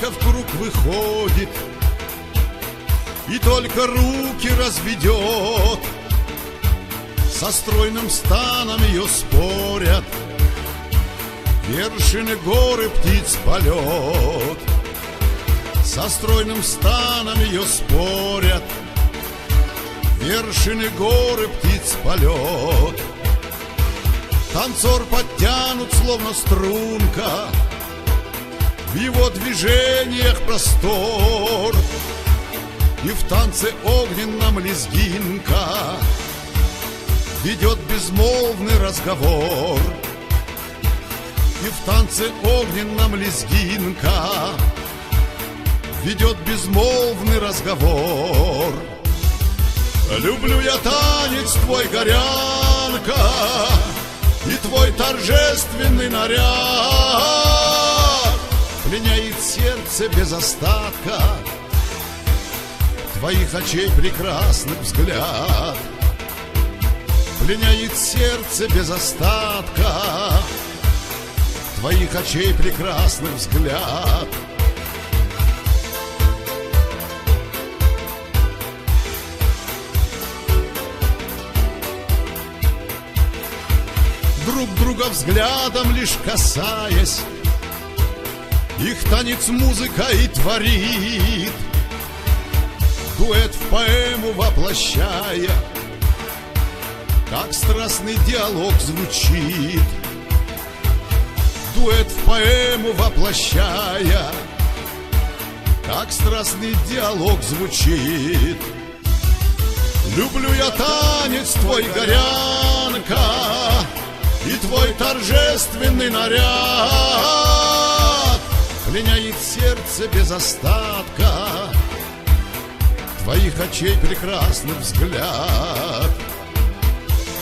девушка в круг выходит и только руки разведет. Со стройным станом ее спорят вершины горы птиц полет. Со стройным станом ее спорят вершины горы птиц полет. Танцор подтянут, словно струнка, в его движениях простор. И в танце огненном лезгинка ведет безмолвный разговор. И в танце огненном лезгинка ведет безмолвный разговор. Люблю я танец твой, горянка, и твой торжественный наряд. Пленяет сердце без остатка твоих очей прекрасных взгляд. Пленяет сердце без остатка твоих очей прекрасных взгляд. Друг друга взглядом лишь касаясь, их танец музыка и творит, дуэт в поэму воплощая, как страстный диалог звучит. Дуэт в поэму воплощая, как страстный диалог звучит. Люблю я танец твой, горянка, и твой торжественный наряд. Пленяет сердце без остатка твоих очей прекрасный взгляд.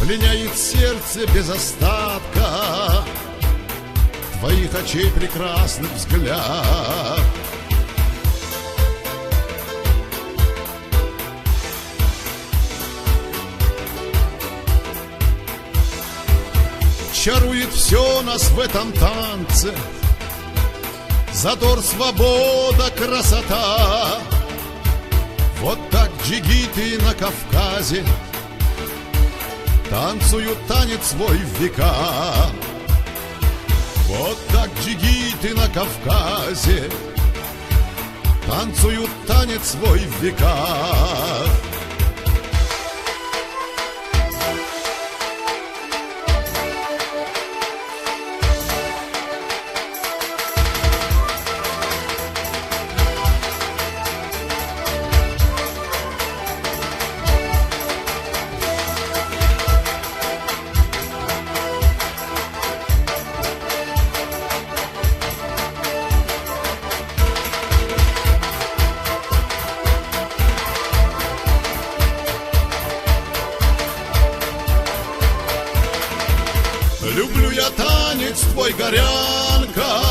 Пленяет сердце без остатка твоих очей прекрасный взгляд. Чарует все нас в этом танце, задор, свобода, красота. Вот так джигиты на Кавказе танцуют танец свой в века. Вот так джигиты на Кавказе танцуют танец свой в века. Люблю я танец твой, горянка,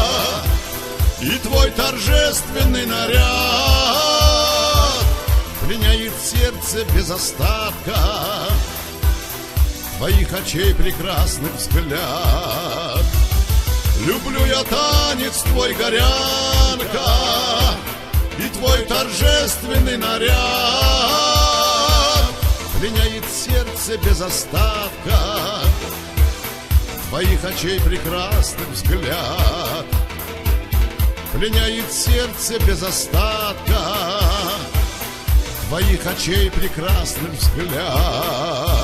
и твой торжественный наряд. Пленяет сердце без остатка твоих очей прекрасный взгляд. Люблю я танец твой, горянка, и твой торжественный наряд. Пленяет сердце без остатка твоих очей прекрасный взгляд. Пленяет сердце без остатка твоих очей прекрасный взгляд.